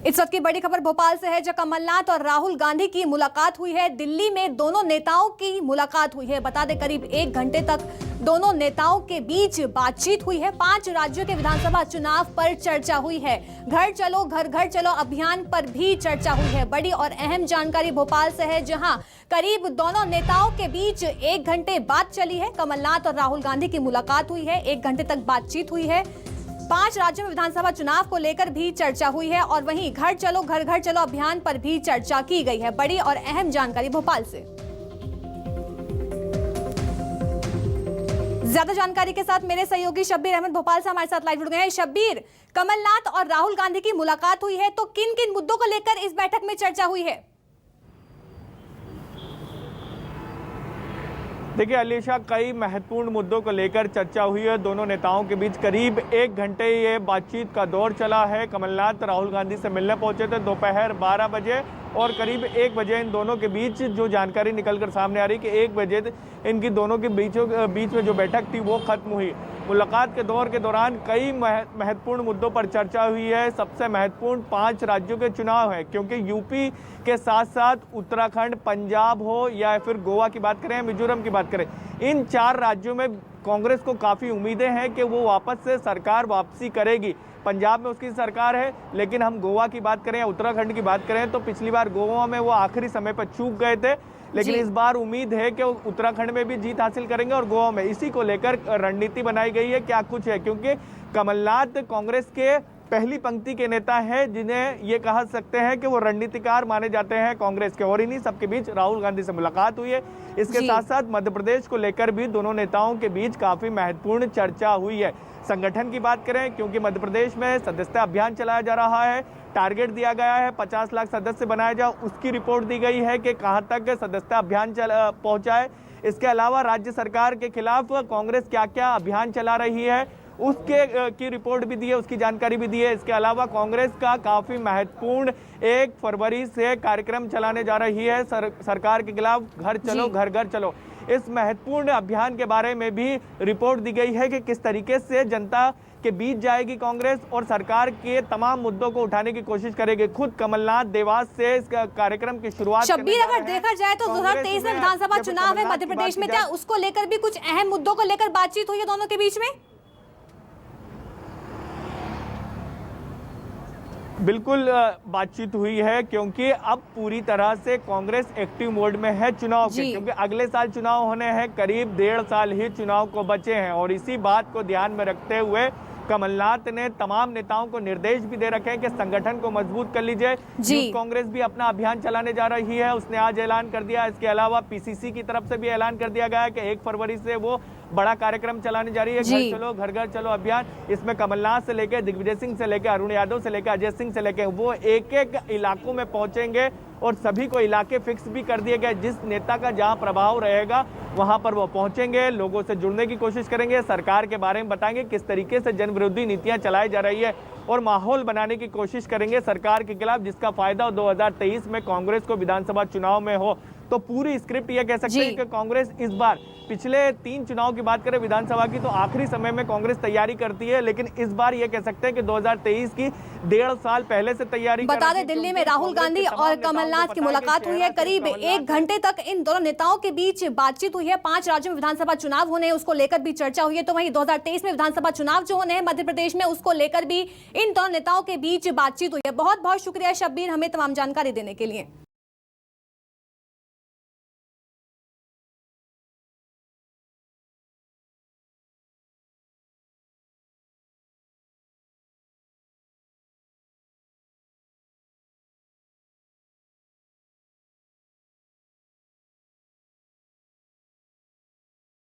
इस वक्त की बड़ी खबर भोपाल से है, जहां कमलनाथ और राहुल गांधी की मुलाकात हुई है। दिल्ली में दोनों नेताओं की मुलाकात हुई है। बता दें, करीब 1 घंटे तक दोनों नेताओं के बीच बातचीत हुई है। 5 राज्यों के विधानसभा चुनाव पर चर्चा हुई है। घर चलो घर घर चलो अभियान पर भी चर्चा हुई है। बड़ी और अहम जानकारी भोपाल से है, जहां करीब दोनों नेताओं के बीच 1 घंटे बात चली है। कमलनाथ और राहुल गांधी की मुलाकात हुई है, 1 घंटे तक बातचीत हुई है। 5 राज्यों में विधानसभा चुनाव को लेकर भी चर्चा हुई है और वहीं घर घर चलो अभियान पर भी चर्चा की गई है। बड़ी और अहम जानकारी भोपाल से। ज्यादा जानकारी के साथ मेरे सहयोगी शब्बीर अहमद भोपाल से हमारे साथ लाइव जुड़ गए हैं। शब्बीर, कमलनाथ और राहुल गांधी की मुलाकात हुई है, तो किन किन मुद्दों को लेकर इस बैठक में चर्चा हुई है? देखिए अलीशा, कई महत्वपूर्ण मुद्दों को लेकर चर्चा हुई है। दोनों नेताओं के बीच करीब 1 घंटे ये बातचीत का दौर चला है। कमलनाथ राहुल गांधी से मिलने पहुंचे थे दोपहर 12 बजे और करीब 1 बजे इन दोनों के बीच जो जानकारी निकलकर सामने आ रही कि 1 बजे इनकी दोनों के बीच में जो बैठक थी वो खत्म हुई। मुलाकात के दौर के दौरान कई महत्वपूर्ण मुद्दों पर चर्चा हुई है। सबसे महत्वपूर्ण 5 राज्यों के चुनाव है, क्योंकि यूपी के साथ साथ उत्तराखंड, पंजाब हो या फिर गोवा की बात करें, मिजोरम की बात करें, इन 4 राज्यों में कांग्रेस को काफ़ी उम्मीदें हैं कि वो वापस से सरकार वापसी करेगी। पंजाब में उसकी सरकार है, लेकिन हम गोवा की बात करें या उत्तराखंड की बात करें तो पिछली बार गोवा में वो आखिरी समय पर चूक गए थे, लेकिन इस बार उम्मीद है कि उत्तराखंड में भी जीत हासिल करेंगे और गोवा में। इसी को लेकर रणनीति बनाई गई है, क्या कुछ है, क्योंकि कमलनाथ कांग्रेस के पहली पंक्ति के नेता हैं, जिन्हें ये कह सकते हैं कि वो रणनीतिकार माने जाते हैं कांग्रेस के। और इन्हीं सबके बीच राहुल गांधी से मुलाकात हुई है। इसके साथ साथ मध्य प्रदेश को लेकर भी दोनों नेताओं के बीच काफी महत्वपूर्ण चर्चा हुई है। संगठन की बात करें, क्योंकि मध्य प्रदेश में सदस्यता अभियान चलाया जा रहा है, टारगेट दिया गया है 50 लाख सदस्य बनाया जाए, उसकी रिपोर्ट दी गई है कि कहां तक सदस्यता अभियान पहुंचा है। इसके अलावा राज्य सरकार के खिलाफ कांग्रेस क्या क्या अभियान चला रही है उसके की रिपोर्ट भी दी है, उसकी जानकारी भी दी है। इसके अलावा कांग्रेस का काफी महत्वपूर्ण 1 फरवरी से कार्यक्रम चलाने जा रही है सरकार के खिलाफ, घर चलो घर घर चलो। इस महत्वपूर्ण अभियान के बारे में भी रिपोर्ट दी गई है कि किस तरीके से जनता के बीच जाएगी कांग्रेस और सरकार के तमाम मुद्दों को उठाने की कोशिश करेगी। खुद कमलनाथ देवास से इस कार्यक्रम की शुरुआत शब्बीर, अगर देखा जाए तो 2023 में विधानसभा चुनाव है मध्य प्रदेश में, क्या उसको लेकर भी कुछ अहम मुद्दों को लेकर बातचीत हुई है दोनों के बीच में? बिल्कुल बातचीत हुई है, क्योंकि अब पूरी तरह से कांग्रेस एक्टिव मोड में है चुनाव के, क्योंकि अगले साल चुनाव होने हैं, करीब 1.5 साल ही चुनाव को बचे हैं। और इसी बात को ध्यान में रखते हुए कमलनाथ ने तमाम नेताओं को निर्देश भी दे रखे हैं कि संगठन को मजबूत कर लीजिए। यूथ कांग्रेस भी अपना अभियान चलाने जा रही है, उसने आज ऐलान कर दिया। इसके अलावा पीसीसी की तरफ से भी ऐलान कर दिया गया है कि 1 फरवरी से वो बड़ा कार्यक्रम चलाने जा रही है, घर चलो घर घर चलो अभियान। इसमें कमलनाथ से लेकर दिग्विजय सिंह से लेकर अरुण यादव से लेकर अजय सिंह से लेकर वो एक इलाकों में पहुंचेंगे और सभी को इलाके फिक्स भी कर दिए गए। जिस नेता का जहां प्रभाव रहेगा वहां पर वो पहुंचेंगे, लोगों से जुड़ने की कोशिश करेंगे, सरकार के बारे में बताएंगे, किस तरीके से जन विरोधी नीतियां चलाई जा रही है और माहौल बनाने की कोशिश करेंगे सरकार के खिलाफ, जिसका फायदा 2023 में कांग्रेस को विधानसभा चुनाव में हो। तो पूरी स्क्रिप्ट ये कह सकते हैं कि कांग्रेस इस बार, पिछले 3 चुनाव की बात करें विधानसभा की तो आखिरी समय में कांग्रेस तैयारी करती है, लेकिन इस बार ये कह सकते हैं कि 2023 की 1.5 साल पहले से तैयारी। बता दें, दिल्ली में राहुल गांधी और कमलनाथ की मुलाकात हुई है। करीब 1 घंटे तक इन दोनों नेताओं के बीच बातचीत हुई है। 5 राज्यों में विधानसभा चुनाव होने हैं, उसको लेकर भी चर्चा हुई है। तो वहीं 2023 में विधानसभा चुनाव जो होने हैं मध्य प्रदेश में, उसको लेकर भी इन दोनों नेताओं के बीच बातचीत हुई है। बहुत बहुत शुक्रिया शब्बीर, हमें तमाम जानकारी देने के लिए।